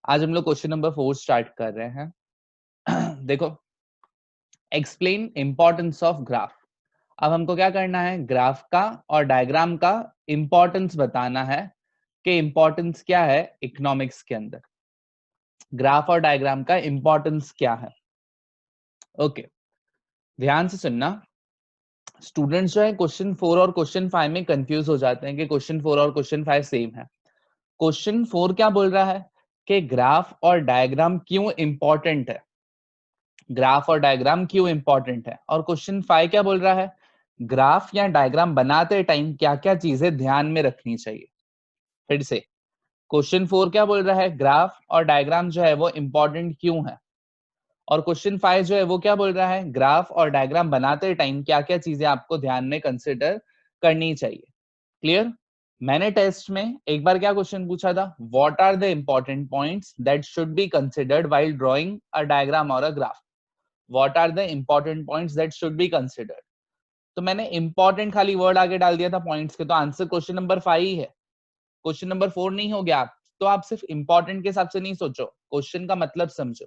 आज हम लोग क्वेश्चन नंबर 4 स्टार्ट कर रहे हैं। देखो, एक्सप्लेन इंपॉर्टेंस ऑफ ग्राफ। अब हमको क्या करना है, ग्राफ का और डायग्राम का इंपॉर्टेंस बताना है कि इंपॉर्टेंस क्या है इकोनॉमिक्स के अंदर, ग्राफ और डायग्राम का इंपॉर्टेंस क्या है। ओके, ध्यान से सुनना। स्टूडेंट्स जो है क्वेश्चन 4 और क्वेश्चन 5 में कंफ्यूज हो जाते हैं कि क्वेश्चन 4 और क्वेश्चन 5 सेम है। क्वेश्चन 4 क्या बोल रहा है कि ग्राफ और डायग्राम क्यों इंपॉर्टेंट है, ग्राफ और डायग्राम क्यों इंपॉर्टेंट है। और क्वेश्चन 5 क्या बोल रहा है, ग्राफ या डायग्राम बनाते टाइम क्या क्या चीजें ध्यान में रखनी चाहिए। फिर से, क्वेश्चन 4 क्या बोल रहा है, ग्राफ और डायग्राम जो है वो इंपॉर्टेंट क्यों है। और क्वेश्चन 5 जो है वो क्या बोल रहा है, ग्राफ और डायग्राम बनाते टाइम क्या क्या चीजें आपको ध्यान में कंसिडर करनी चाहिए। क्लियर। मैंने टेस्ट में एक बार क्या क्वेश्चन पूछा था, what are the important points that should be considered while drawing a diagram और a graph. What are the important points that should be considered? तो मैंने इंपॉर्टेंट खाली वर्ड आगे डाल दिया था पॉइंट्स के, तो आंसर क्वेश्चन नंबर 5 ही है, क्वेश्चन नंबर 4 नहीं हो गया। तो आप सिर्फ इंपॉर्टेंट के हिसाब से नहीं सोचो, क्वेश्चन का मतलब समझो।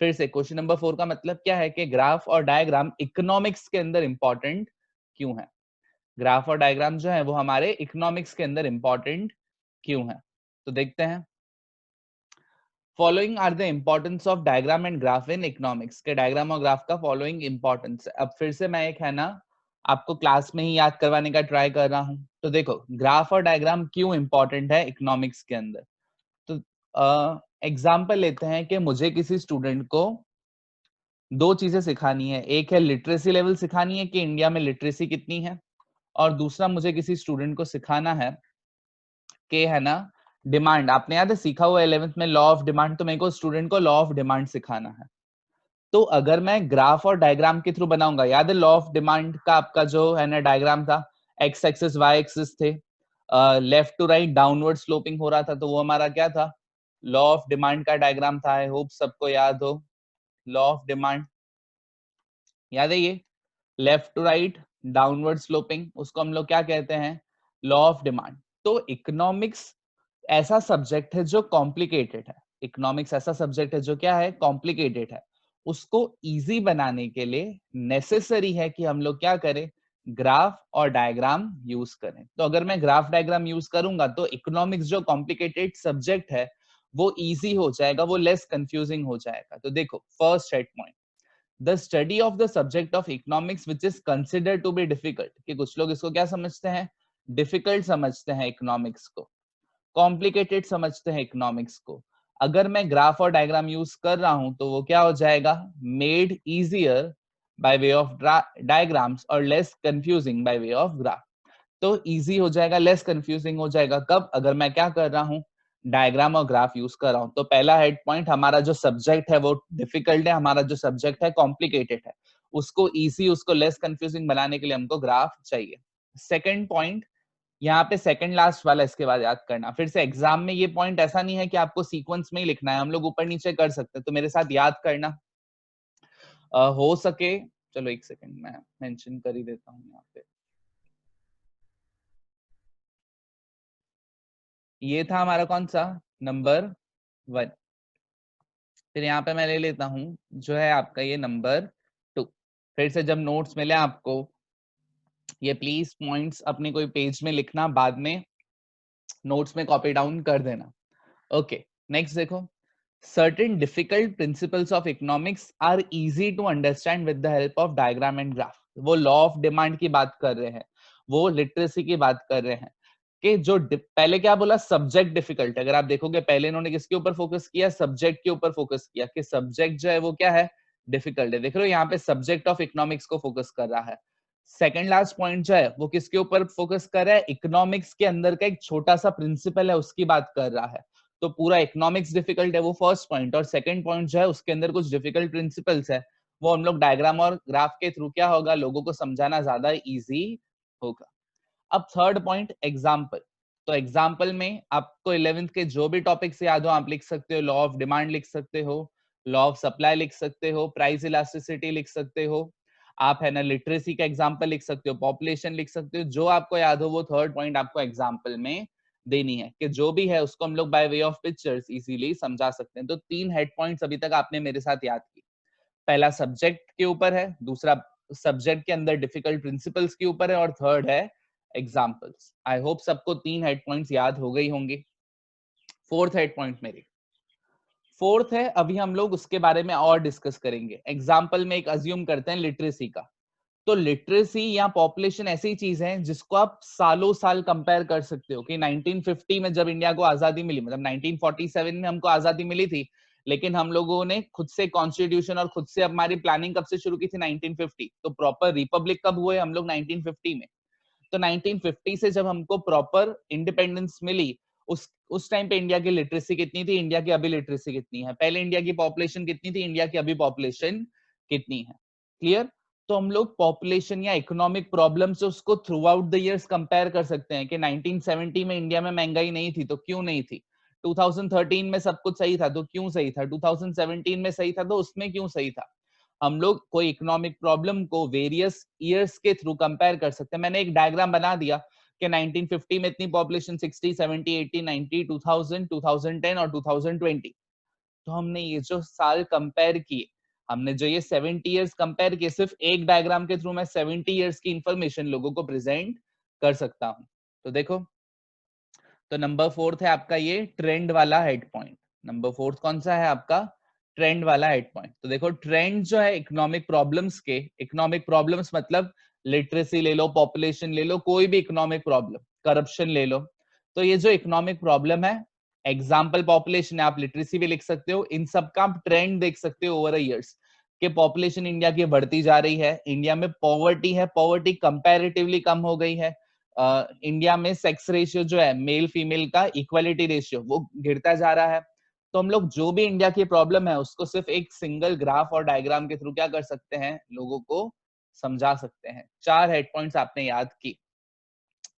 फिर से, क्वेश्चन नंबर 4 का मतलब क्या है कि ग्राफ और डायग्राम इकोनॉमिक्स के अंदर इंपॉर्टेंट क्यों है, ग्राफ और डायग्राम जो है वो हमारे इकोनॉमिक्स के अंदर इंपॉर्टेंट क्यों है। तो देखते हैं, following are the importance of diagram and graph in economics के डायग्राम और ग्राफ का फॉलोइंग इंपॉर्टेंस। अब फिर से मैं एक है ना आपको क्लास में ही याद करवाने का ट्राई कर रहा हूं। तो देखो, ग्राफ और डायग्राम क्यों इंपॉर्टेंट है इकोनॉमिक्स के अंदर। तो एग्जाम्पल लेते हैं कि मुझे किसी स्टूडेंट को दो चीजें सिखानी है, एक है लिटरेसी लेवल सिखानी है कि इंडिया में लिटरेसी कितनी है, और दूसरा मुझे किसी स्टूडेंट को सिखाना है कि है ना डिमांड। आपने याद है सीखा हुआ 11th में लॉ ऑफ डिमांड, तो मेरे को स्टूडेंट को लॉ ऑफ डिमांड सिखाना है। तो अगर मैं ग्राफ और डायग्राम के थ्रू बनाऊंगा, याद है लॉ ऑफ डिमांड का आपका जो है ना डायग्राम था, एक्स एक्सिस वाई एक्सिस थे, left to right downward sloping हो रहा था, तो वो हमारा क्या था, लॉ ऑफ डिमांड का डायग्राम था। आई होप सबको याद हो लॉ ऑफ डिमांड, याद है ये left to right downward sloping, उसको हम लोग क्या कहते हैं, लॉ ऑफ डिमांड। तो इकोनॉमिक्स ऐसा सब्जेक्ट है जो कॉम्प्लिकेटेड है, इकोनॉमिक्स ऐसा सब्जेक्ट है जो क्या है, कॉम्प्लिकेटेड है। उसको इजी बनाने के लिए नेसेसरी है कि हम लोग क्या करें, ग्राफ और डायग्राम यूज करें। तो अगर मैं ग्राफ डायग्राम यूज करूंगा तो इकोनॉमिक्स जो कॉम्प्लिकेटेड सब्जेक्ट है वो इजी हो जाएगा, वो लेस कंफ्यूजिंग हो जाएगा। तो देखो, first head point, the study of the subject of economics which is considered to be difficult, कि कुछ लोग इसको क्या समझते हैं, डिफिकल्ट समझते हैं इकोनॉमिक्स को, कॉम्प्लिकेटेड समझते हैं इकोनॉमिक्स को। अगर मैं ग्राफ और डायग्राम यूज कर रहा हूं तो वो क्या हो जाएगा, made easier by way of diagrams और less confusing by way of graph. तो इजी हो जाएगा, लेस कंफ्यूजिंग हो जाएगा कब, अगर मैं क्या कर रहा हूं, डायग्राम और ग्राफ यूज कर रहा हूं। तो पहला हेड पॉइंट, हमारा जो सब्जेक्ट है वो डिफिकल्ट है, हमारा जो सब्जेक्ट है कॉम्प्लिकेटेड है, उसको इजी, उसको लेस कंफ्यूजिंग बनाने के लिए हमको ग्राफ चाहिए। सेकेंड पॉइंट, यहाँ पे सेकंड लास्ट वाला इसके बाद याद करना। फिर से एग्जाम में ये पॉइंट ऐसा नहीं है कि आपको सीक्वेंस में ही लिखना है, हम लोग ऊपर नीचे कर सकते हैं, तो मेरे साथ याद करना। हो सके, चलो एक सेकंड मैं मेंशन कर ही देता हूँ यहाँ पे। ये था हमारा कौन सा, नंबर 1। फिर यहाँ पे मैं ले लेता हूँ जो है आपका ये नंबर 2। फिर से जब नोट्स मिले आपको, ये प्लीज पॉइंट्स अपने कोई पेज में लिखना, बाद में नोट्स में कॉपी डाउन कर देना। ओके, नेक्स्ट देखो, certain difficult principles of economics are easy to understand with the help of diagram and graph। वो लॉ ऑफ डिमांड की बात कर रहे हैं, वो लिटरेसी की बात कर रहे हैं कि जो पहले क्या बोला, सब्जेक्ट डिफिकल्ट। अगर आप देखोगे पहले इन्होंने किसके ऊपर फोकस किया, सब्जेक्ट के ऊपर फोकस किया कि सब्जेक्ट जो है वो क्या है, डिफिकल्ट है। देख रहे हो यहाँ पे सब्जेक्ट ऑफ इकोनॉमिक्स को फोकस कर रहा है। सेकंड लास्ट पॉइंट जो है वो किसके ऊपर फोकस कर रहा है, इकोनॉमिक्स के अंदर का एक छोटा सा प्रिंसिपल है उसकी बात कर रहा है। तो पूरा इकोनॉमिक्स डिफिकल्ट है, वो फर्स्ट पॉइंट। और सेकंड पॉइंट जो है उसके अंदर कुछ डिफिकल्ट प्रिंसिपल्स है, वो हम लोग डायग्राम और ग्राफ के थ्रू क्या होगा, लोगों को समझाना ज्यादा इजी होगा। अब थर्ड पॉइंट, एग्जाम्पल। तो एग्जाम्पल में आपको 11th के जो भी टॉपिक्स याद हो आप लिख सकते हो, लॉ ऑफ डिमांड लिख सकते हो, लॉ ऑफ सप्लाई लिख सकते हो, प्राइस इलास्टिसिटी लिख सकते हो, आप है ना लिटरेसी का एग्जाम्पल लिख सकते हो, पॉपुलेशन लिख सकते हो, जो आपको याद हो वो थर्ड पॉइंट आपको एग्जाम्पल में देनी है कि जो भी है उसको हम लोग bye way of pictures easily समझा सकते हैं। तो 3 हेड पॉइंट्स अभी तक आपने मेरे साथ याद की। पहला सब्जेक्ट के ऊपर है, दूसरा सब्जेक्ट के अंदर डिफिकल्ट प्रिंसिपल्स के ऊपर है, और थर्ड है एग्जाम्पल्स। आई होप सबको 3 हेड पॉइंट्स याद हो गई होंगी। फोर्थ हेड पॉइंट मेरी फोर्थ है, अभी हम लोग उसके बारे में और डिस्कस करेंगे। एग्जाम्पल में एक अज्यूम करते हैं लिटरेसी का। तो लिटरेसी या पॉपुलेशन ऐसी चीज है जिसको आप सालों साल कंपेयर कर सकते हो कि 1950 में जब इंडिया को आजादी मिली, मतलब 1947 में हमको आजादी मिली थी, लेकिन हम लोगों ने खुद से कॉन्स्टिट्यूशन और खुद से हमारी प्लानिंग कब से शुरू की थी? 1950। तो प्रॉपर रिपब्लिक कब हुए हम लोग? 1950 में। तो 1950 से जब हमको प्रॉपर इंडिपेंडेंस मिली, उस टाइम पे इंडिया की लिटरेसी कितनी थी? इंडिया की अभी लिटरेसी कितनी है? पहले इंडिया की पॉपुलेशन कितनी थी? इंडिया की अभी पॉपुलेशन कितनी है? क्लियर? तो हम लोग पॉपुलेशन या इकोनॉमिक प्रॉब्लम से उसको through out the years compare कर सकते हैं कि 1970 में इंडिया में महंगाई नहीं थी तो क्यों नहीं थी? 2013 में सब कुछ सही था तो क्यों सही था? 2017 में सही था तो उसमें क्यों सही था? हम लोग कोई इकोनॉमिक प्रॉब्लम को वेरियस ईयर्स के थ्रू कंपेयर कर सकते हैं। मैंने एक डायग्राम बना दिया कि 1950 में इतनी पॉपुलेशन, 60, 70, 80, 90, 2000, 2010 और 2020। तो हमने ये जो साल कंपेयर किए, हमने जो ये 70 इयर्स कंपेयर किए, सिर्फ एक डायग्राम के थ्रू मैं 70 इयर्स की इंफॉर्मेशन लोगों को प्रेजेंट कर सकता हूं। तो देखो, तो नंबर फोर्थ है आपका ये ट्रेंड वाला हेड पॉइंट। नंबर फोर्थ कौन सा है आपका? ट्रेंड वाला हेड पॉइंट। तो देखो, ट्रेंड जो है इकोनॉमिक प्रॉब्लम्स के, इकोनॉमिक प्रॉब्लम्स मतलब लिटरेसी ले लो, पॉपुलेशन ले लो, कोई भी इकोनॉमिक प्रॉब्लम, करप्शन ले लो, तो ये जो इकोनॉमिक प्रॉब्लम है, एग्जाम्पल पॉपुलेशन है, आप लिटरेसी भी लिख सकते हो, इन सब का आप ट्रेंड देख सकते हो ओवर ईयर्स कि पॉपुलेशन इंडिया की बढ़ती जा रही है, इंडिया में पॉवर्टी है, पॉवर्टी कंपैरेटिवली कम हो गई है, इंडिया में सेक्स रेशियो जो है मेल फीमेल का, इक्वालिटी रेशियो वो गिरता जा रहा है। तो हम लोग जो भी इंडिया की प्रॉब्लम है उसको सिर्फ एक सिंगल ग्राफ और डायग्राम के थ्रू क्या कर सकते हैं? लोगों को समझा सकते हैं। 4 हेड पॉइंट्स आपने याद की।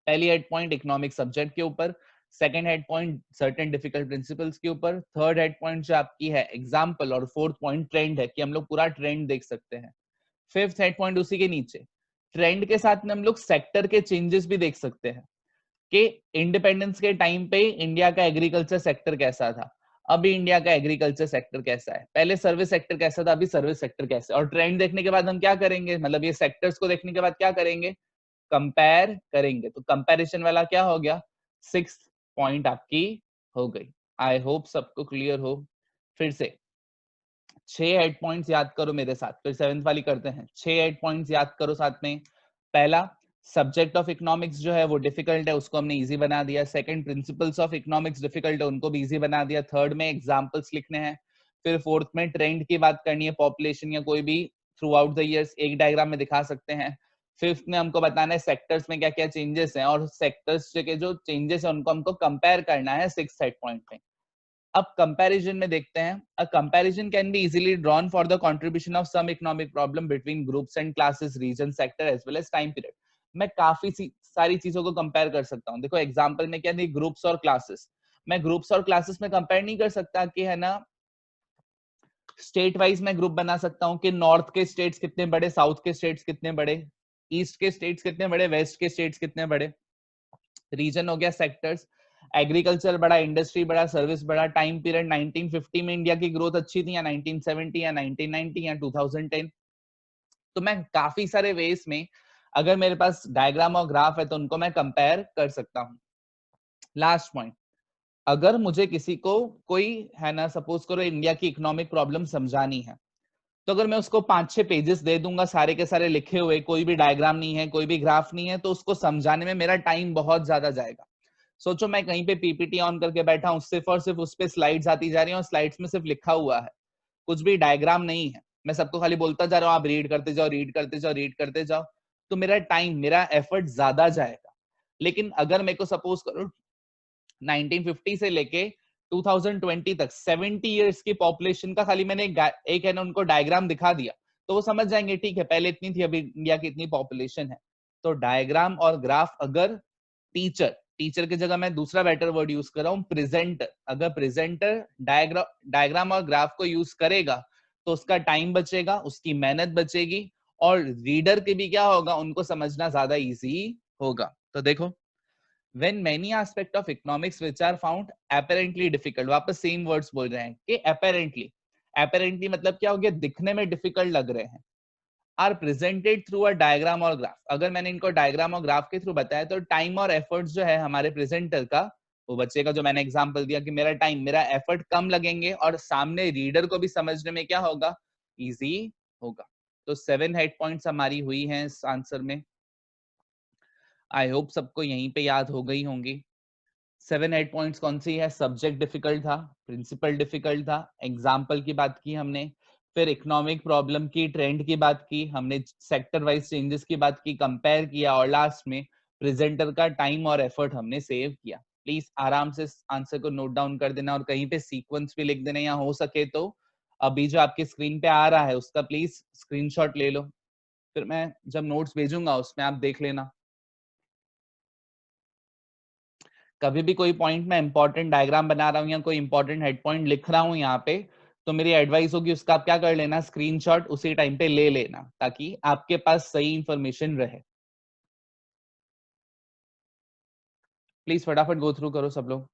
पहली हेड पॉइंट इकोनॉमिक सब्जेक्ट के ऊपर, second head point certain difficult principles के ऊपर, थर्ड हेड पॉइंट जो आपकी है एग्जाम्पल, और फोर्थ पॉइंट ट्रेंड है कि हम लोग पूरा ट्रेंड देख सकते हैं। फिफ्थ हेड पॉइंट उसी के नीचे, ट्रेंड के साथ में हम लोग सेक्टर के चेंजेस भी देख सकते हैं कि इंडिपेंडेंस के टाइम पे इंडिया का एग्रीकल्चर सेक्टर कैसा था, अभी इंडिया का एग्रीकल्चर सेक्टर कैसा है, पहले सर्विस सेक्टर कैसा था, अभी सर्विस सेक्टर कैसा है। और ट्रेंड देखने के बाद हम क्या करेंगे, मतलब ये सेक्टर्स को देखने के बाद क्या करेंगे? कंपेयर करेंगे। तो कंपैरिजन वाला क्या हो गया? सिक्स्थ पॉइंट आपकी हो गई। आई होप सबको क्लियर हो। फिर से 6 हेड पॉइंट्स याद करो मेरे साथ, फिर सेवेंथ वाली करते हैं। 6 हेड पॉइंट्स याद करो साथ में। पहला, सब्जेक्ट ऑफ इकोनॉमिक्स जो है वो डिफिकल्ट है, उसको हमने इजी बना दिया। Second, principles of economics difficult है, उनको भी इजी बना दिया। थर्ड में एग्जांपल्स लिखने हैं। फिर फोर्थ में ट्रेंड की बात करनी है, पॉपुलेशन या कोई भी थ्रू आउट द ईयर्स एक डायग्राम में दिखा सकते हैं। फिफ्थ में हमको बताना है सेक्टर्स में क्या क्या चेंजेस हैं, और सेक्टर्स के जो चेंजेस है उनको हमको कंपेयर करना है सिक्स हेड पॉइंट में। अब कंपैरिजन में देखते हैं, a comparison can be easily drawn for the contribution of some economic problem between groups and classes, region, sector as well as time period. मैं काफी सारी चीजों को कंपेयर कर सकता हूँ। देखो एग्जांपल में क्या दी, ग्रुप्स और क्लासेस। मैं ग्रुप्स और क्लासेस में कंपेयर नहीं कर सकता कि है ना, स्टेट वाइज मैं ग्रुप बना सकता हूँ कि नॉर्थ के स्टेट्स कितने बड़े, साउथ के स्टेट्स कितने बड़े, ईस्ट के स्टेट्स कितने बड़े, वेस्ट के स्टेट्स कितने बड़े। रीजन हो गया सेक्टर्स, एग्रीकल्चर बड़ा, इंडस्ट्री बड़ा, सर्विस बड़ा। टाइम पीरियड 1950 में इंडिया की ग्रोथ अच्छी थी, या 1970 या 1990 या 2010। तो मैं काफी सारे वेज में, अगर मेरे पास डायग्राम और ग्राफ है तो उनको मैं कंपेयर कर सकता हूँ। लास्ट पॉइंट, अगर मुझे किसी को कोई है ना, सपोज करो इंडिया की इकोनॉमिक प्रॉब्लम समझानी है, तो अगर मैं उसको 5-6 पेजेस दे दूंगा सारे के सारे लिखे हुए, कोई भी डायग्राम नहीं है, कोई भी ग्राफ नहीं है, तो उसको समझाने में मेरा टाइम बहुत ज्यादा जाएगा। सोचो मैं कहीं पे पीपीटी ऑन करके बैठा हूँ, सिर्फ और सिर्फ उस पे स्लाइड्स आती जा रही हैं और स्लाइड्स में सिर्फ लिखा हुआ है, कुछ भी डायग्राम नहीं है, मैं सबको खाली बोलता जा रहा हूँ आप रीड करते जाओ, रीड करते जाओ, रीड करते जाओ, तो मेरा टाइम, मेरा एफर्ट ज्यादा जाएगा। लेकिन अगर मेरे को सपोज करो 1950 से लेके 2020 तक 70 इयर्स की पॉपुलेशन का खाली मैंने एक है ना उनको डायग्राम दिखा दिया, तो वो समझ जाएंगे ठीक है पहले इतनी थी, अभी इंडिया की इतनी पॉपुलेशन है। तो डायग्राम और ग्राफ, अगर टीचर, टीचर की जगह मैं दूसरा बेटर वर्ड यूज कर रहा हूँ, प्रेजेंटर, अगर प्रेजेंटर डायग्राम और ग्राफ को यूज करेगा तो उसका टाइम बचेगा, उसकी मेहनत बचेगी, और रीडर के भी क्या होगा, उनको समझना ज्यादा इजी होगा। तो देखो when many aspect of economics which are found apparently difficult, वापस सेम वर्ड्स बोल रहे हैं कि apparently मतलब क्या हो गया, दिखने में डिफिकल्ट लग रहे हैं, are presented through a diagram और ग्राफ। अगर मैंने इनको डायग्राम और ग्राफ के थ्रू बताया तो टाइम और एफर्ट्स जो है हमारे प्रेजेंटर का, वो बच्चे का जो मैंने एग्जांपल दिया कि मेरा टाइम, मेरा एफर्ट कम लगेंगे और सामने रीडर को भी समझने में क्या होगा, इजी होगा। तो 7 हेड पॉइंट्स हमारी हुई हैं इस आंसर में। आई होप सबको यहीं पे याद हो गई होंगी। 7 8 पॉइंट्स कौन सी है, सब्जेक्ट डिफिकल्ट था, प्रिंसिपल डिफिकल्ट था, एग्जाम्पल की बात की हमने, फिर इकोनॉमिक प्रॉब्लम की, ट्रेंड की बात की हमने, सेक्टर वाइज चेंजेस की बात की, कंपेयर किया, और लास्ट में प्रेजेंटर का टाइम और एफर्ट हमने सेव किया। प्लीज आराम से आंसर को नोट डाउन कर देना और कहीं पे सीक्वेंस भी लिख देना, या हो सके तो अभी जो आपके स्क्रीन पे आ रहा है उसका प्लीज स्क्रीनशॉट ले लो, फिर मैं जब नोट्स भेजूंगा उसमें आप देख लेना। कभी भी कोई पॉइंट में इंपॉर्टेंट डायग्राम बना रहा हूँ या कोई इंपॉर्टेंट हेड पॉइंट लिख रहा हूँ यहाँ पे, तो मेरी एडवाइस होगी उसका आप क्या कर लेना, स्क्रीनशॉट उसी टाइम पे ले लेना, ताकि आपके पास सही इंफॉर्मेशन रहे। प्लीज फटाफट गो थ्रू करो सब लोग।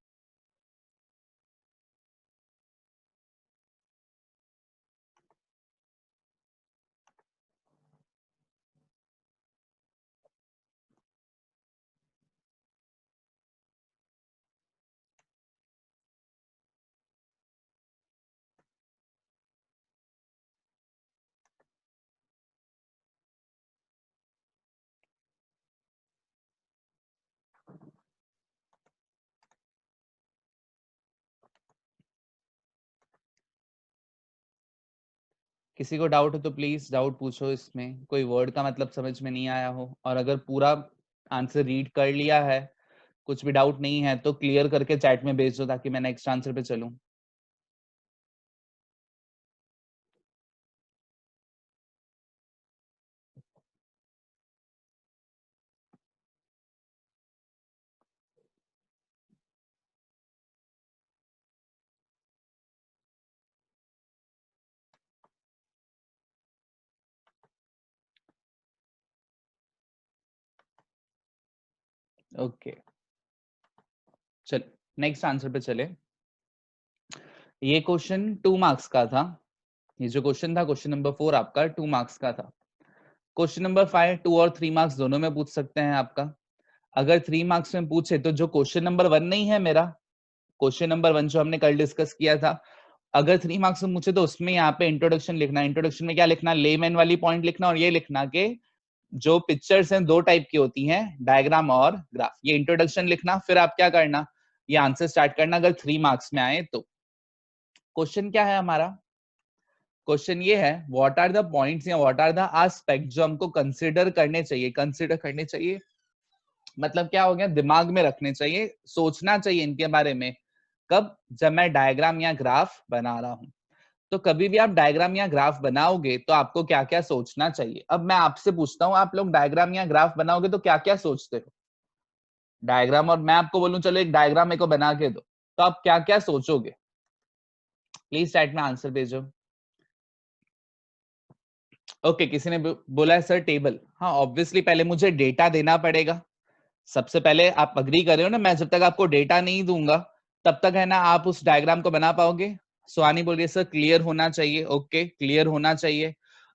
किसी को डाउट हो तो प्लीज डाउट पूछो, इसमें कोई वर्ड का मतलब समझ में नहीं आया हो, और अगर पूरा आंसर रीड कर लिया है, कुछ भी डाउट नहीं है तो क्लियर करके चैट में भेज दो ताकि मैं नेक्स्ट आंसर पे चलूं। ओके चल नेक्स्ट आंसर पे चले। ये क्वेश्चन 2 मार्क्स का था, ये जो क्वेश्चन था क्वेश्चन नंबर 4 आपका 2 मार्क्स का था। क्वेश्चन नंबर 5 2 और 3 मार्क्स दोनों में पूछ सकते हैं आपका। अगर 3 मार्क्स में पूछे तो जो क्वेश्चन नंबर 1 नहीं है मेरा, क्वेश्चन नंबर 1 जो हमने कल डिस्कस किया था, अगर 3 मार्क्स में पूछे तो उसमें यहाँ पे इंट्रोडक्शन लिखना, इंट्रोडक्शन में क्या लिखना, लेमैन वाली पॉइंट लिखना, और ये लिखना कि जो पिक्चर्स हैं दो टाइप की होती हैं, डायग्राम और ग्राफ, ये इंट्रोडक्शन लिखना, फिर आप क्या करना, ये आंसर स्टार्ट करना अगर 3 मार्क्स में आए तो। क्वेश्चन क्या है हमारा, क्वेश्चन ये है व्हाट आर द पॉइंट्स या व्हाट आर द एस्पेक्ट जो हमको कंसीडर करने चाहिए, कंसीडर करने चाहिए मतलब क्या हो गया, दिमाग में रखने चाहिए, सोचना चाहिए इनके बारे में, कब, जब मैं डायग्राम या ग्राफ बना रहा हूं। तो कभी भी आप डायग्राम या ग्राफ बनाओगे तो आपको क्या क्या सोचना चाहिए। अब मैं आपसे पूछता हूँ, आप लोग डायग्राम या ग्राफ बनाओगे तो क्या क्या सोचते हो, डायग्राम, और मैं आपको बोलूं चलो एक डायग्राम मेरे को बना के दो, तो आप क्या क्या सोचोगे, प्लीज चैट में आंसर भेजो। ओके किसी ने बोला है सर टेबल, हाँ ऑब्वियसली पहले मुझे डेटा देना पड़ेगा, सबसे पहले आप अग्री कर रहे हो ना, मैं जब तक आपको डेटा नहीं दूंगा तब तक है ना आप उस डायग्राम को बना पाओगे। सुहानी बोल रही है सर क्लियर होना चाहिए, ओके क्लियर होना चाहिए।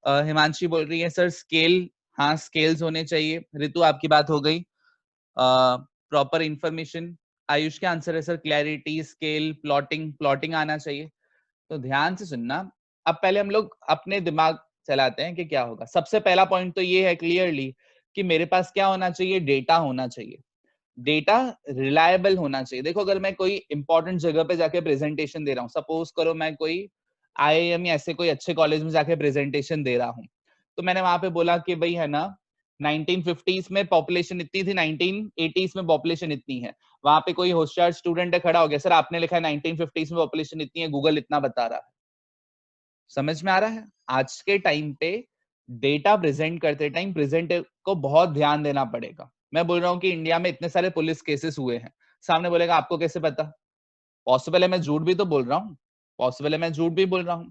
हिमांशी बोल रही है सर स्केल, हाँ स्केल्स होने चाहिए। ऋतु आपकी बात हो गई, प्रॉपर इंफॉर्मेशन। आयुष का आंसर है sir clarity, scale, plotting, plotting आना चाहिए। तो ध्यान से सुनना, अब पहले हम लोग अपने दिमाग चलाते हैं कि क्या होगा। सबसे पहला पॉइंट तो ये है क्लियरली कि मेरे पास क्या होना चाहिए, डेटा होना चाहिए, डेटा रिलायबल होना चाहिए। देखो अगर मैं कोई इंपॉर्टेंट जगह पे जाके प्रेजेंटेशन दे रहा हूँ, सपोज करो मैं कोई आईआईएम या ऐसे कोई अच्छे कॉलेज में जाके प्रेजेंटेशन दे रहा हूँ, तो मैंने वहां पे बोला कि भाई है ना 1950s में पॉपुलेशन इतनी थी, 1980s में पॉपुलेशन इतनी है, वहां पे कोई होशियार स्टूडेंट है खड़ा हो गया, सर आपने लिखा है 1950s में पॉपुलेशन इतनी है, गूगल इतना बता रहा है। समझ में आ रहा है, आज के टाइम पे डेटा प्रेजेंट करते टाइम प्रेजेंट को बहुत ध्यान देना पड़ेगा। मैं बोल रहा हूँ कि इंडिया में इतने सारे पुलिस केसेस हुए हैं, सामने बोलेगा आपको कैसे पता, पॉसिबल है मैं झूठ भी तो बोल रहा हूँ, पॉसिबल है मैं झूठ भी बोल रहा हूँ।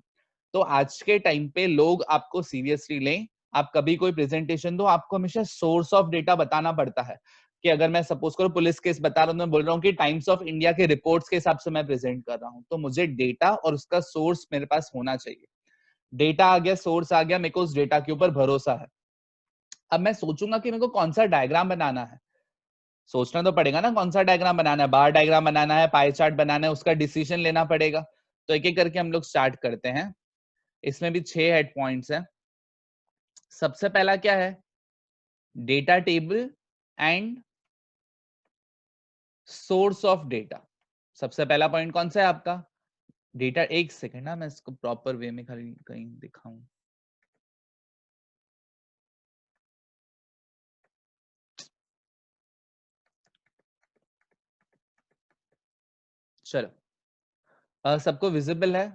तो आज के टाइम पे लोग आपको सीरियसली लें, आप कभी कोई प्रेजेंटेशन दो आपको हमेशा सोर्स ऑफ डेटा बताना पड़ता है। कि अगर मैं सपोज करो पुलिस केस बता रहा हूँ, मैं बोल रहा हूँ कि टाइम्स ऑफ इंडिया के रिपोर्ट्स के हिसाब से मैं प्रेजेंट कर रहा हूँ, तो मुझे डेटा और उसका सोर्स मेरे पास होना चाहिए। डेटा आ गया, सोर्स आ गया, मेरे को उस डेटा के ऊपर भरोसा है। अब मैं सोचूंगा कि मेरे को कौन सा डायग्राम बनाना है, सोचना तो पड़ेगा ना कौन सा डायग्राम बनाना है, बार डायग्राम बनाना है, पाई चार्ट बनाना है, उसका डिसीजन लेना पड़ेगा। तो एक एक करके हम लोग स्टार्ट करते हैं। इसमें भी 6 हेड पॉइंट्स हैं। सबसे पहला क्या है, data table and source of data. सबसे पहला पॉइंट कौन सा है आपका, डेटा। एक सेकेंड ना, मैं इसको प्रॉपर वे में खाली कहीं दिखाऊं। चलो, सबको विजिबल है,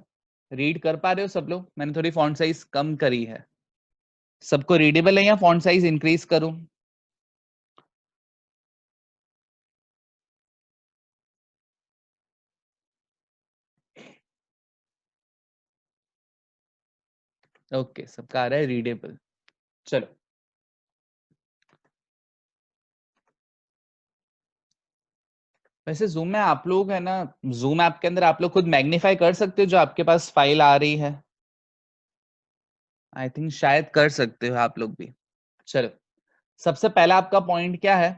रीड कर पा रहे हो सब लोग? मैंने थोड़ी फॉन्ट साइज कम करी है। सबको रीडेबल है या फॉन्ट साइज इंक्रीज करूं? ओके, सबका आ रहा है रीडेबल। चलो, वैसे जूम में आप लोग है ना, जूम ऐप के अंदर आप लोग खुद मैग्नीफाई कर सकते हो जो आपके पास फाइल आ रही है? आई थिंक शायद कर सकते हो आप लोग भी। चलो, सबसे पहला आपका पॉइंट क्या है?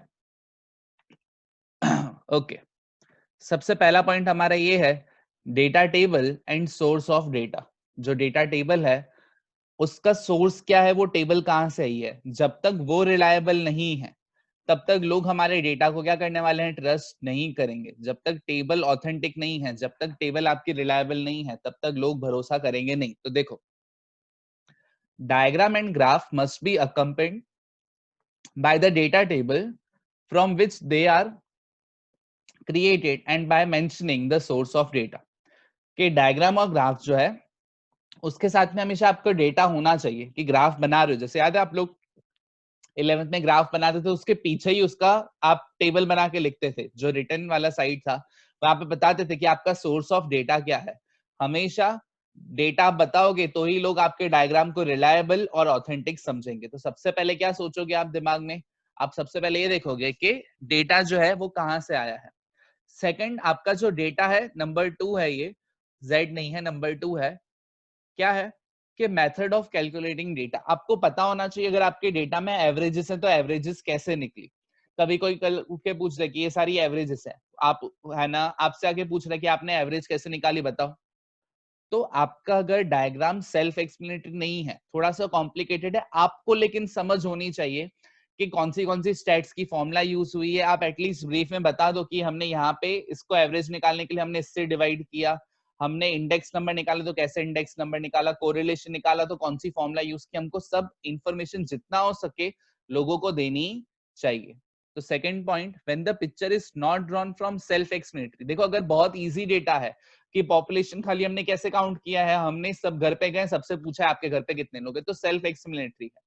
ओके, सबसे पहला पॉइंट हमारा ये है, data table and source of data. जो डेटा टेबल है उसका सोर्स क्या है, वो टेबल कहां से आई है। जब तक वो रिलायबल नहीं है तब तक लोग हमारे डेटा को क्या करने वाले हैं, ट्रस्ट नहीं करेंगे। जब तक टेबल ऑथेंटिक नहीं है, जब तक टेबल आपकी रिलायबल नहीं है, तब तक लोग भरोसा करेंगे नहीं। तो देखो, diagram and graph must be accompanied by the data table from which they are created and by mentioning the source of data। कि डायग्राम और ग्राफ जो है उसके साथ में हमेशा आपको डेटा होना चाहिए कि ग्राफ बना रहे हो। जैसे याद है आप लोग 11th में ग्राफ बनाते थे, उसके पीछे ही उसका आप टेबल बना के लिखते थे, जो रिटर्न वाला साइड था वहां पे बताते थे कि आपका सोर्स ऑफ डेटा क्या है। हमेशा डेटा आप बताओगे तो ही लोग आपके डायग्राम को रिलायबल और ऑथेंटिक समझेंगे। तो सबसे पहले क्या सोचोगे आप दिमाग में, आप सबसे पहले ये देखोगे कि डेटा जो है वो कहां से आया है। सेकंड, आपका जो डेटा है, नंबर 2 है ये, जेड नहीं है, नंबर 2 है, क्या है कि मेथड ऑफ कैलकुलेटिंग डेटा। आपको पता होना चाहिए अगर आपके डेटा में एवरेजेस है तो एवरेजेस कैसे निकली। कभी कोई कल उठ के पूछ रहे कि ये सारी एवरेजेस है, आप है ना, आपसे आके पूछ रहे कि आपने एवरेज कैसे निकाली बताओ। तो आपका अगर डायग्राम सेल्फ एक्सप्लेनेटरी नहीं है, थोड़ा सा कॉम्प्लिकेटेड है, आपको लेकिन समझ होनी चाहिए कि कौन सी स्टैट्स की फॉर्मूला यूज हुई है। आप एटलीस्ट ब्रीफ में बता दो कि हमने यहाँ पे इसको एवरेज निकालने के लिए हमने इससे डिवाइड किया, हमने इंडेक्स नंबर निकाला तो कैसे इंडेक्स नंबर निकाला, कोरिलेशन निकाला तो कौन सी फॉर्मूला यूज की। हमको सब इंफॉर्मेशन जितना हो सके लोगों को देनी चाहिए। तो second point, when the picture is not drawn from self explanatory. देखो, अगर बहुत इजी डेटा है कि पॉपुलेशन खाली हमने कैसे काउंट किया है, हमने सब घर पे गए सबसे पूछा है आपके घर पे कितने लोग हैं, तो सेल्फ एक्सप्लेनेटरी है।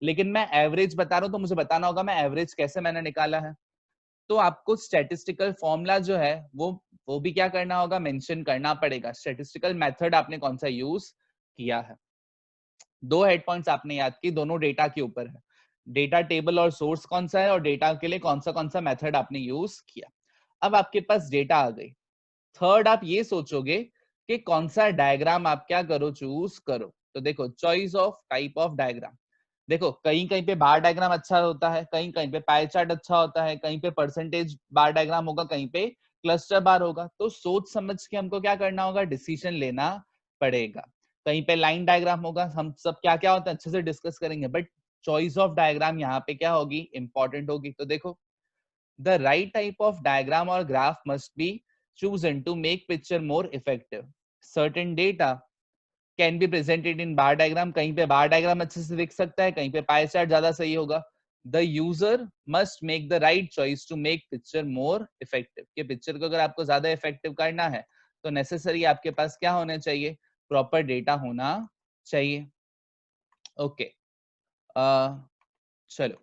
लेकिन मैं एवरेज बता रहा हूं तो मुझे बताना होगा मैं एवरेज कैसे मैंने निकाला है। तो आपको स्टैटिस्टिकल फॉर्मूला जो है वो भी क्या करना होगा, मेंशन करना पड़ेगा। स्टैटिस्टिकल मेथड आपने कौन सा यूज किया है। दो हेड पॉइंट्स आपने याद की, दोनों डेटा के ऊपर है। डेटा टेबल और सोर्स कौन सा है, और डेटा के लिए कौन सा मेथड आपने यूज किया। अब आपके पास डेटा आ गई। थर्ड, आप ये सोचोगे कि कौन सा डायग्राम आप क्या करो, चूज करो। तो देखो, choice of type of diagram. देखो, कहीं कहीं पे बार डायग्राम अच्छा होता है, कहीं कहीं पे पाई चार्ट अच्छा होता है, कहीं पे परसेंटेज बार डायग्राम होगा, कहीं पे क्लस्टर बार होगा। तो सोच समझ के हमको क्या करना होगा, डिसीजन लेना पड़ेगा। कहीं पे लाइन डायग्राम होगा, हम सब क्या क्या होता है अच्छे से डिस्कस करेंगे, बट चॉइस ऑफ डायग्राम यहाँ पे क्या होगी, इंपॉर्टेंट होगी। तो देखो, the right type of diagram or graph must be chosen to make picture more effective. Certain data can be presented in bar diagram। कहीं पे bar diagram अच्छे से दिख सकता है, कहीं पे pie chart ज्यादा सही होगा। The user must make the right choice to make picture more effective। कि पिक्चर को अगर आपको ज्यादा इफेक्टिव करना है तो नेसेसरी आपके पास क्या होना चाहिए, प्रॉपर डेटा होना चाहिए। ओके, चलो,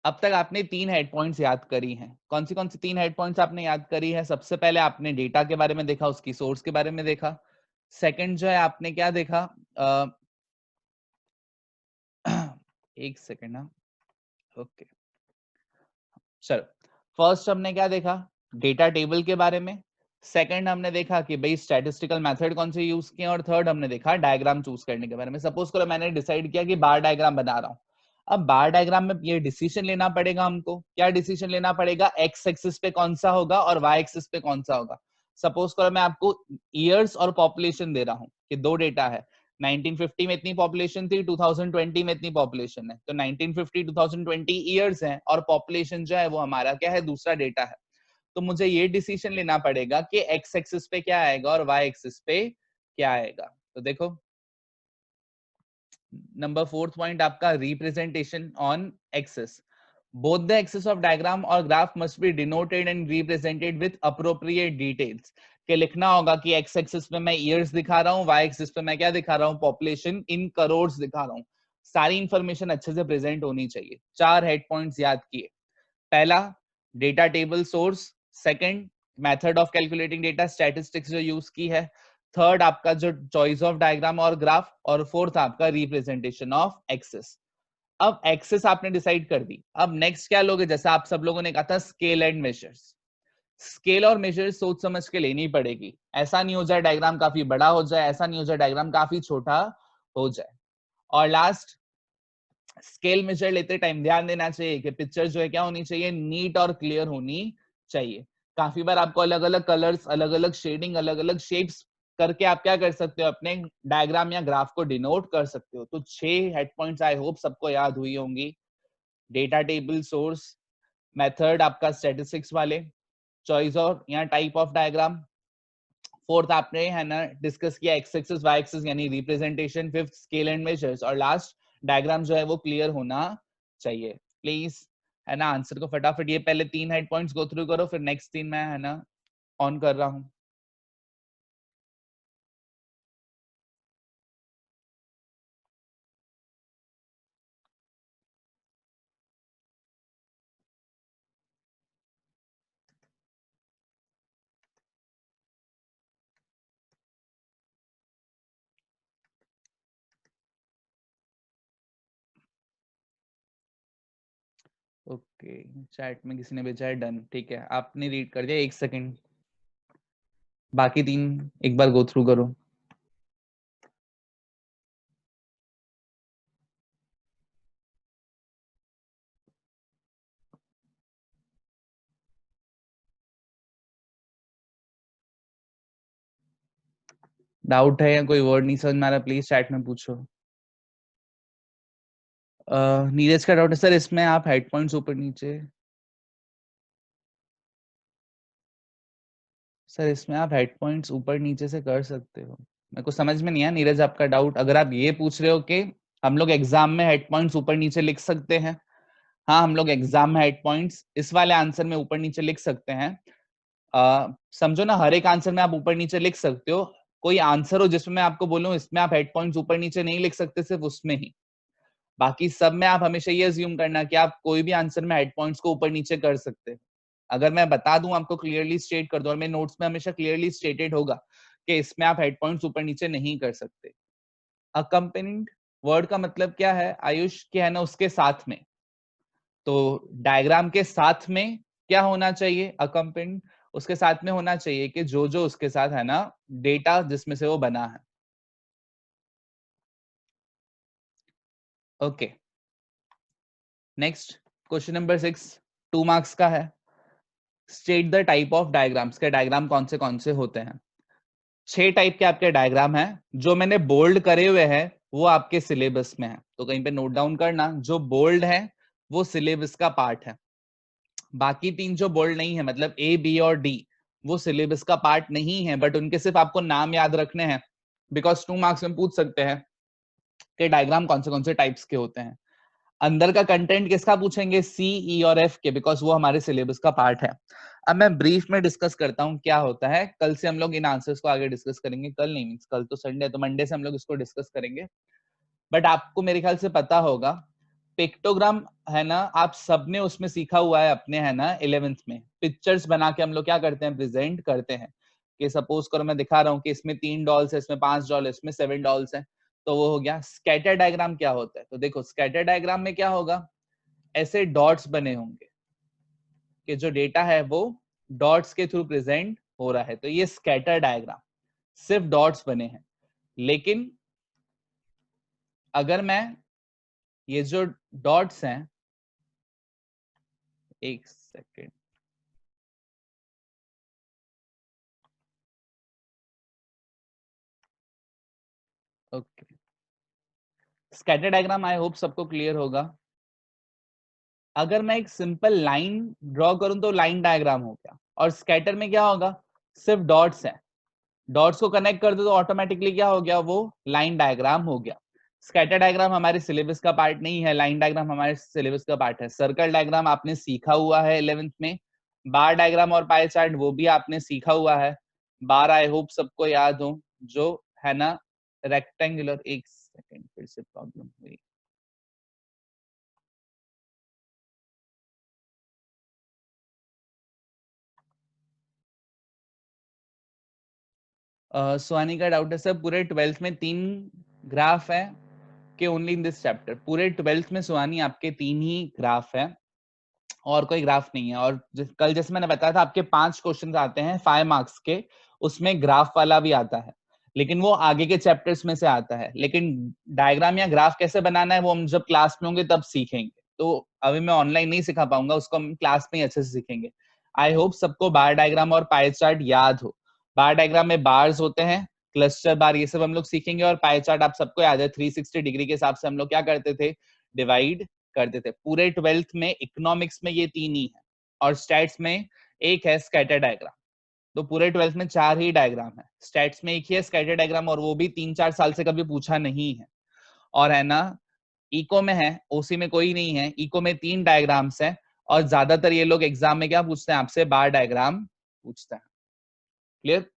अब तक आपने 3 हेड पॉइंट्स याद करी हैं। कौन सी 3 हेड पॉइंट्स आपने याद करी है? सबसे पहले आपने डेटा के बारे में देखा, उसकी सोर्स के बारे में देखा। सेकंड जो है आपने क्या देखा, एक सेकंड ना, ओके, चलो, फर्स्ट हमने क्या देखा, डेटा टेबल के बारे में। सेकंड हमने देखा कि भाई स्टैटिस्टिकल मेथड कौन से यूज किए, और थर्ड हमने देखा डायग्राम चूज करने के बारे में। सपोज करो मैंने डिसाइड किया कि बार डायग्राम बना रहा हूँ। अब बार डायग्राम में ये डिसीजन लेना पड़ेगा हमको। क्या डिसीजन लेना पड़ेगा? एक्स एक्सिस पे कौन सा होगा और वाई एक्सिस पे कौन सा होगा। सपोज करो मैं आपको ईयर्स और पॉपुलेशन दे रहा हूँ कि दो डेटा है, 1950 में इतनी पॉपुलेशन थी, 2020 में इतनी पॉपुलेशन है। तो 1950 2020 ईयर्स हैं और पॉपुलेशन जो है वो हमारा क्या है, दूसरा डेटा है। तो मुझे ये डिसीजन लेना पड़ेगा कि एक्स एक्सिस पे क्या आएगा और वाई एक्सिस पे क्या आएगा। तो देखो नंबर फोर्थ पॉइंट आपका representation on axis. Both the axis of diagram और graph must be denoted and represented with appropriate details. के लिखना होगा कि एक्स एक्सिस पे मैं ईयर्स दिखा रहा हूँ, वाई एक्सिस पे मैं क्या दिखा रहा हूँ, पॉपुलेशन इन करोड़ दिखा रहा हूँ। सारी इंफॉर्मेशन अच्छे से प्रेजेंट होनी चाहिए। 4 हेड पॉइंट्स याद किए। पहला data table source, second method of calculating data, statistics जो यूज की है, थर्ड आपका जो चॉइस ऑफ डायग्राम और ग्राफ, और फोर्थ आपका रिप्रेजेंटेशन ऑफ एक्सिस। अब एक्सिस आपने डिसाइड कर दी। अब नेक्स्ट क्या लोगे, जैसे आप सब लोगों ने कहा था स्केल एंड मेजर्स। स्केल और मेजर्स सोच समझ के लेनी पड़ेगी। ऐसा नहीं हो जाए डायग्राम काफी बड़ा हो जाए, ऐसा नहीं हो जाए डायग्राम काफी छोटा हो जाए। और लास्ट, स्केल मेजर लेते टाइम ध्यान देना चाहिए कि पिक्चर जो है क्या होनी चाहिए, नीट और क्लियर होनी चाहिए। काफी बार आपको अलग अलग कलर्स, अलग अलग शेडिंग, अलग अलग शेप्स करके आप क्या कर सकते हो, अपने डायग्राम या ग्राफ को डिनोट कर सकते हो। तो 6 हेड पॉइंट्स आई होप सबको याद हुई होंगी। डेटा टेबल सोर्स, मेथड आपका स्टैटिस्टिक्स वाले, चॉइस ऑफ या टाइप ऑफ डायग्राम, फोर्थ आपने है ना डिस्कस किया एक्स एक्सिस वाई एक्सिस यानी representation, fifth scale and measures, और लास्ट डायग्राम जो है वो क्लियर होना चाहिए। प्लीज है ना आंसर को फटाफट ये पहले 3 हेड पॉइंट्स गो थ्रू करो, फिर नेक्स्ट 3 मैं है ना ऑन कर रहा हूँ। ओके, चैट में किसी ने भेजा है डन, ठीक है आपने रीड कर दिया। 1 सेकंड, बाकी 3 एक बार गो थ्रू करो। डाउट है या कोई वर्ड नहीं समझ में आ रहा, प्लीज चैट में पूछो। नीरज का डाउट है सर इसमें आप हेड पॉइंट्स ऊपर नीचे, सर इसमें आप हेड पॉइंट्स ऊपर नीचे से कर सकते हो। मेरे को समझ में नहीं आया नीरज आपका डाउट। अगर आप ये पूछ रहे हो कि हम लोग एग्जाम में हेड पॉइंट्स ऊपर नीचे लिख सकते हैं, हाँ हम लोग एग्जाम में हेड पॉइंट्स इस वाले आंसर में ऊपर नीचे लिख सकते हैं। समझो ना, हर एक आंसर में आप ऊपर नीचे लिख सकते हो। कोई आंसर हो जिसमें मैं आपको बोलूं इसमें आप हेड पॉइंट्स ऊपर नीचे नहीं लिख सकते, सिर्फ उसमें ही। बाकी सब में आप हमेशा ये अज्यूम करना कि आप कोई भी आंसर में हेड पॉइंट्स को ऊपर नीचे कर सकते हैं। अगर मैं बता दूं आपको, क्लियरली स्टेट कर दूं, और मेरे नोट्स में हमेशा क्लियरली स्टेटेड होगा कि इसमें आप हेड पॉइंट्स ऊपर नीचे नहीं कर सकते। अकम्पेनिंग वर्ड का मतलब क्या है आयुष, के है ना उसके साथ में। तो डायग्राम के साथ में क्या होना चाहिए, अकम्पेनिंग उसके साथ में होना चाहिए कि जो जो उसके साथ है ना डेटा जिसमें से वो बना है। Okay, next question number 6 2 marks का है। State the type of diagrams, के डायग्राम कौन से होते हैं। 6 टाइप के आपके डायग्राम हैं। जो मैंने बोल्ड करे हुए हैं वो आपके सिलेबस में है, तो कहीं पे नोट डाउन करना। जो बोल्ड है वो सिलेबस का पार्ट है। बाकी 3 जो बोल्ड नहीं है, मतलब ए बी और डी, वो सिलेबस का पार्ट नहीं है, बट उनके सिर्फ आपको नाम याद रखने हैं। बिकॉज 2 मार्क्स में पूछ सकते हैं कि डायग्राम कौन से टाइप्स के होते हैं। अंदर का कंटेंट किसका पूछेंगे, सी ई और एफ के, बिकॉज वो हमारे सिलेबस का पार्ट है। अब मैं ब्रीफ में डिस्कस करता हूँ क्या होता है। कल से हम लोग इन आंसर्स को आगे डिस्कस करेंगे। कल नहीं मीन्स कल तो संडे, तो मंडे से हम लोग इसको डिस्कस करेंगे। बट आपको मेरे ख्याल से पता होगा पिक्टोग्राम है ना, आप सबने उसमें सीखा हुआ है अपने है ना 11th में। पिक्चर्स बना के हम लोग क्या करते हैं, प्रेजेंट करते हैं। कि सपोज करो मैं दिखा रहा हूँ कि इसमें 3 डॉल्स है, इसमें 5 डॉल है, इसमें 7 डॉल्स है। तो वो हो गया। स्कैटर डायग्राम क्या होता है, तो देखो स्कैटर डायग्राम में क्या होगा, ऐसे डॉट्स बने होंगे। कि जो डेटा है वो डॉट्स के थ्रू प्रेजेंट हो रहा है, तो ये स्कैटर डायग्राम, सिर्फ डॉट्स बने हैं। लेकिन अगर मैं ये जो डॉट्स हैं, एक second, okay, scatter diagram I hope सबको क्लियर होगा। अगर मैं एक सिंपल लाइन ड्रॉ करूं तो लाइन डायग्राम हो गया, और स्कैटर में क्या होगा, सिर्फ डॉट्स हैं, डॉट्स को कनेक्ट कर दो तो ऑटोमेटिकली क्या हो गया, वो लाइन डायग्राम हो गया। स्कैटर डायग्राम हमारे सिलेबस का पार्ट नहीं है, लाइन डायग्राम हमारे सिलेबस का पार्ट है। सर्कल डायग्राम आपने सीखा हुआ है 11th में, बार डायग्राम और पाई चार्ट वो भी आपने सीखा हुआ है। बार आई होप सबको याद हो, जो है ना रेक्टेंगुलर, एक सेकेंड फिर से प्रॉब्लम हुई। सुहानी का डाउट है सर, पूरे 12th में 3 ग्राफ है कि ओनली इन दिस चैप्टर? पूरे 12th में सुहानी आपके 3 ही ग्राफ है और कोई ग्राफ नहीं है। और कल जैसे मैंने बताया था आपके 5 क्वेश्चन आते हैं 5 मार्क्स के, उसमें ग्राफ वाला भी आता है, लेकिन वो आगे के चैप्टर्स में से आता है। लेकिन डायग्राम या ग्राफ कैसे बनाना है वो हम जब क्लास में होंगे तब सीखेंगे, तो अभी मैं ऑनलाइन नहीं सिखा पाऊंगा, उसको हम क्लास में ही अच्छे से सीखेंगे। आई होप सबको बार डायग्राम और पाई चार्ट याद हो। बार डायग्राम में बार्स होते हैं, क्लस्टर बार, ये सब हम लोग सीखेंगे। और पाई चार्ट आप सबको याद है, 360 डिग्री के हिसाब से हम लोग क्या करते थे, डिवाइड करते थे। पूरे 12th में इकोनॉमिक्स में ये 3 ही है, और स्टैट्स में एक है स्कैटर डायग्राम। तो पूरे 12th में 4 ही डायग्राम है, स्टैट्स में एक ही है स्कैटर डायग्राम, और वो भी 3-4 साल से कभी पूछा नहीं है। और है ना, इको में है, ओसी में कोई नहीं है। इको में 3 डायग्राम्स है, और ज्यादातर ये लोग एग्जाम में क्या पूछते हैं आपसे, बार डायग्राम पूछते हैं। क्लियर?